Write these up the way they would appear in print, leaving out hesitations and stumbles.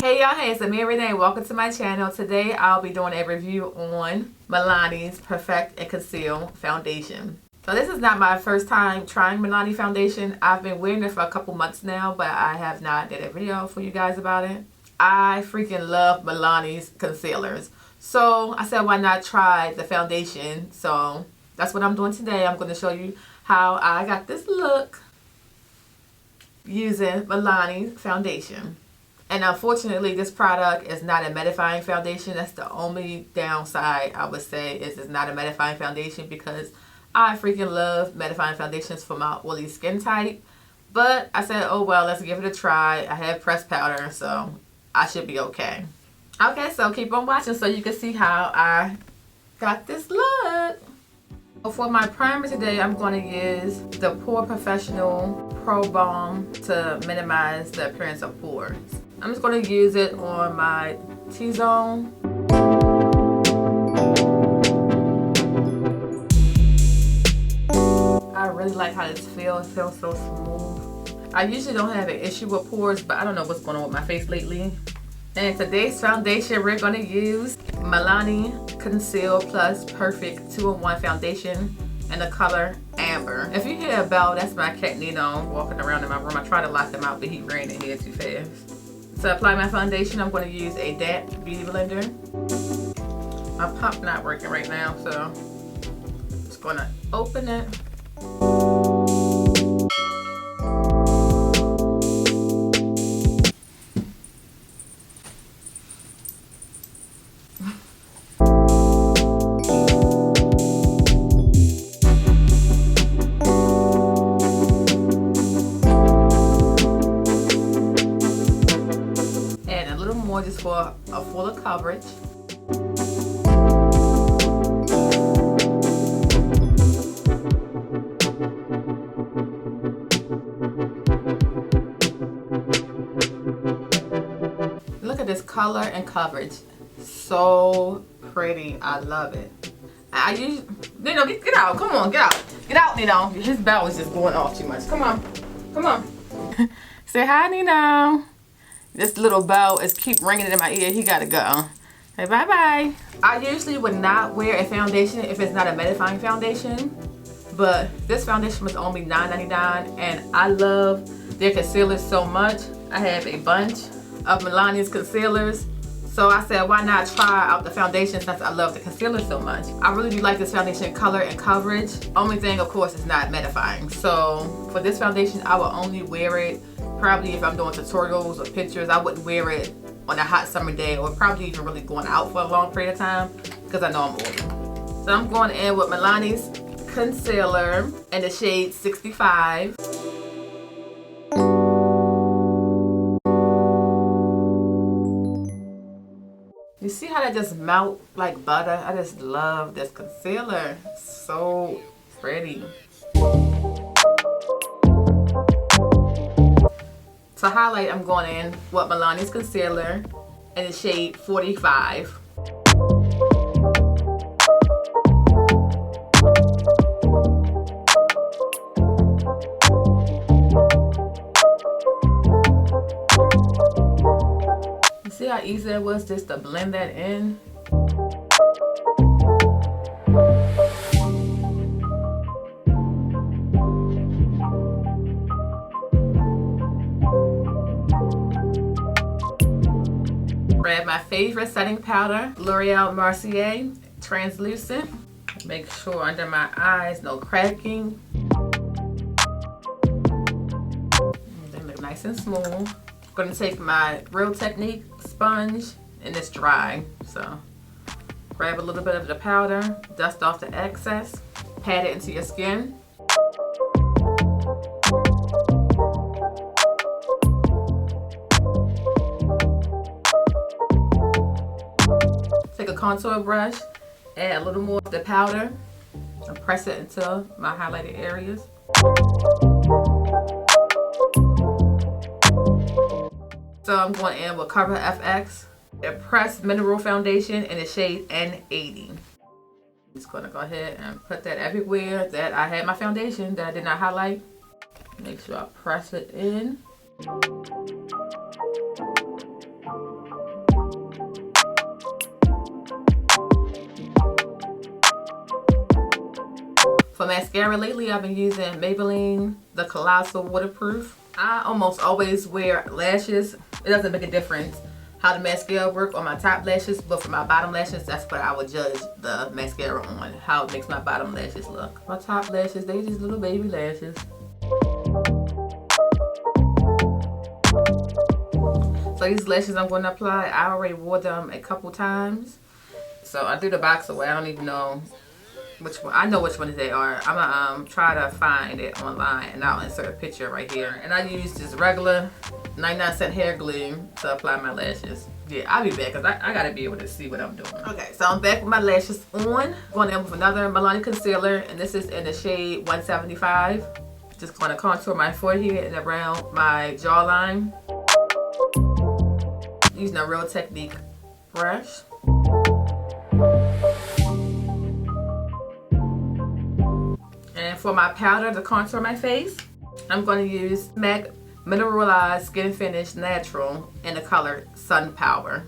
Hey y'all, hey, it's Amia Renee. Welcome to my channel. Today I'll be doing a review on Milani's Perfect and Conceal foundation. So this is not my first time trying Milani foundation. I've been wearing it for a couple months now, but I have not did a video for you guys about it. I freaking love Milani's concealers. So I said why not try the foundation. So that's what I'm doing today. I'm going to show you how I got this look using Milani's foundation. And unfortunately, this product is not a mattifying foundation. That's the only downside I would say is it's not a mattifying foundation, because I freaking love mattifying foundations for my oily skin type. But I said, oh well, let's give it a try. I have pressed powder, so I should be okay. Okay, so keep on watching so you can see how I got this look. For my primer today, I'm going to use the Pore Professional Pro Balm to minimize the appearance of pores. I'm just going to use it on my T-zone. I really like how this feels. It feels so smooth. I usually don't have an issue with pores, but I don't know what's going on with my face lately. And today's foundation, we're going to use Milani Conceal Plus Perfect 2-in-1 Foundation in the color Amber. If you hear a bell, that's my cat Nino walking around in my room. I tried to lock him out, but he ran in here too fast. To apply my foundation, I'm going to use a damp beauty blender. My pump not working right now, so I'm just going to open it. Just for a fuller coverage. Look at this color and coverage. So pretty. I love it. I usually, Nino, get out. Come on, get out. Get out, Nino. His bell is just going off too much. Come on. Come on. Say hi, Nino. This little bell is keep ringing in my ear. He gotta go. Say bye-bye. I usually would not wear a foundation if it's not a mattifying foundation. But this foundation was only $9.99, and I love their concealers so much. I have a bunch of Milani's concealers. So I said, why not try out the foundation since I love the concealer so much. I really do like this foundation color and coverage. Only thing, of course, is not mattifying. So for this foundation, I will only wear it probably if I'm doing tutorials or pictures. I wouldn't wear it on a hot summer day, or probably even really going out for a long period of time, because I know I'm oily. So I'm going in with Milani's concealer in the shade 65. You see how that just melt like butter? I just love this concealer. So pretty. To highlight, I'm going in with Milani's concealer in the shade 45. You see how easy it was just to blend that in? Grab my favorite setting powder, L'Oreal Mercier Translucent. Make sure under my eyes, no cracking. They look nice and smooth. I'm going to take my Real Technique sponge, and it's dry. So grab a little bit of the powder, dust off the excess, pat it into your skin. Take a contour brush, add a little more of the powder, and press it into my highlighted areas. So I'm going in with Cover FX, a pressed mineral foundation in the shade N80. I'm just going to go ahead and put that everywhere that I had my foundation that I did not highlight. Make sure I press it in. For mascara lately, I've been using Maybelline, the Colossal Waterproof. I almost always wear lashes. It doesn't make a difference how the mascara work on my top lashes, but for my bottom lashes, that's what I would judge the mascara on, how it makes my bottom lashes look. My top lashes, they just little baby lashes. So these lashes I'm going to apply, I already wore them a couple times. So I threw the box away. I don't even know which one. I know which ones they are. I'm gonna try to find it online and I'll insert a picture right here. And I use just regular 99-cent hair glue to apply my lashes. Yeah, I'll be back because I gotta be able to see what I'm doing. Okay, so I'm back with my lashes on. Going in with another Milani Concealer, and this is in the shade 175. Just gonna contour my forehead and around my jawline. Using a Real Technique brush. And for my powder to contour my face, I'm going to use MAC Mineralized Skin Finish Natural in the color Sun Power.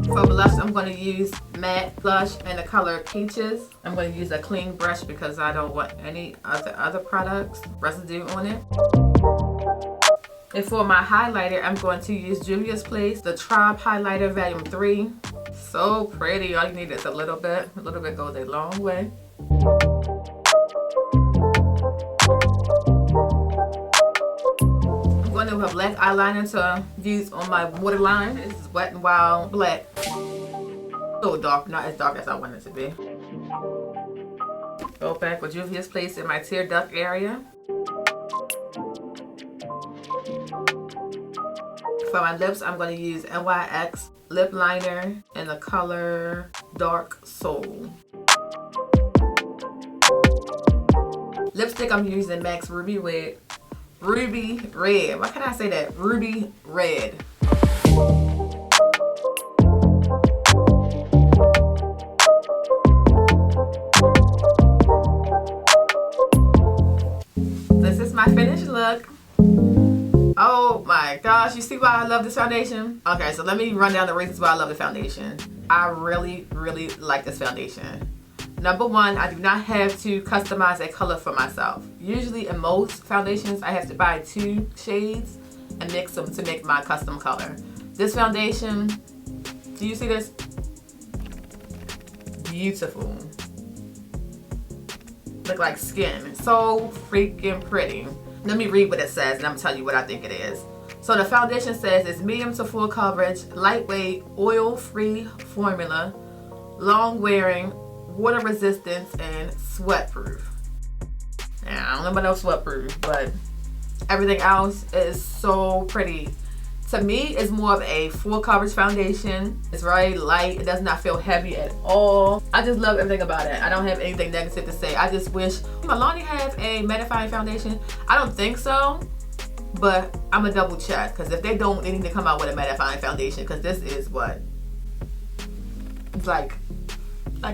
For blush, I'm going to use matte blush in the color Peaches. I'm going to use a clean brush because I don't want any other products residue on it. And for my highlighter, I'm going to use Juvia's Place, the Tribe Highlighter Volume 3. So pretty. All you need is a little bit. A little bit goes a long way. I'm going to have black eyeliner to use on my waterline. This is Wet n Wild Black. A little dark, not as dark as I want it to be. Go back with Juvia's Place in my tear duct area. For my lips, I'm going to use NYX lip liner in the color Dark Soul. Lipstick, I'm using MAC's Ruby Red. Ruby Red. Why can't I say that? Ruby Red. This is my finished look. Oh my gosh, you see why I love this foundation? Okay, so let me run down the reasons why I love the foundation. I really like this foundation. Number one, I do not have to customize a color for myself. Usually in most foundations, I have to buy 2 shades and mix them to make my custom color. This foundation, do you see this? Beautiful. Look like skin. So freaking pretty. Let me read what it says and I'm gonna tell you what I think it is. So the foundation says it's medium to full coverage, lightweight, oil-free formula, long wearing, water resistance, and sweat proof. Now, I don't know about no sweat proof, but everything else is so pretty. To me, it's more of a full coverage foundation. It's very light. It does not feel heavy at all. I just love everything about it. I don't have anything negative to say. I just wish Milani have a mattifying foundation. I don't think so, but I'm gonna double check because if they don't, they need to come out with a mattifying foundation because this is what? It's like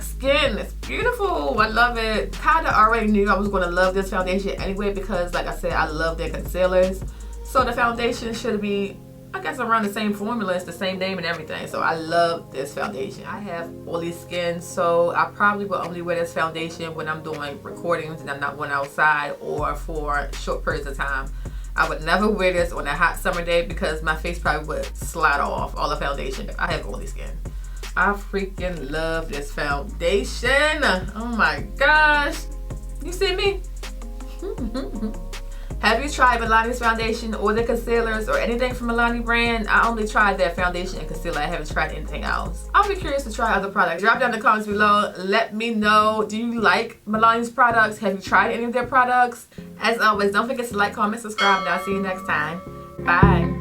skin. It's beautiful. I love it. Kinda already knew I was gonna love this foundation anyway because like I said, I love their concealers. So the foundation should be, I guess, around the same formula. It's the same name and everything. So I love this foundation. I have oily skin, so I probably will only wear this foundation when I'm doing recordings and I'm not going outside or for short periods of time. I would never wear this on a hot summer day because my face probably would slide off all the foundation. I have oily skin. I freaking love this foundation. Oh my gosh. You see me? Have you tried Milani's foundation or the concealers or anything from Milani brand? I only tried their foundation and concealer. I haven't tried anything else. I'll be curious to try other products. Drop down in the comments below. Let me know. Do you like Milani's products? Have you tried any of their products? As always, don't forget to like, comment, subscribe, and I'll see you next time. Bye.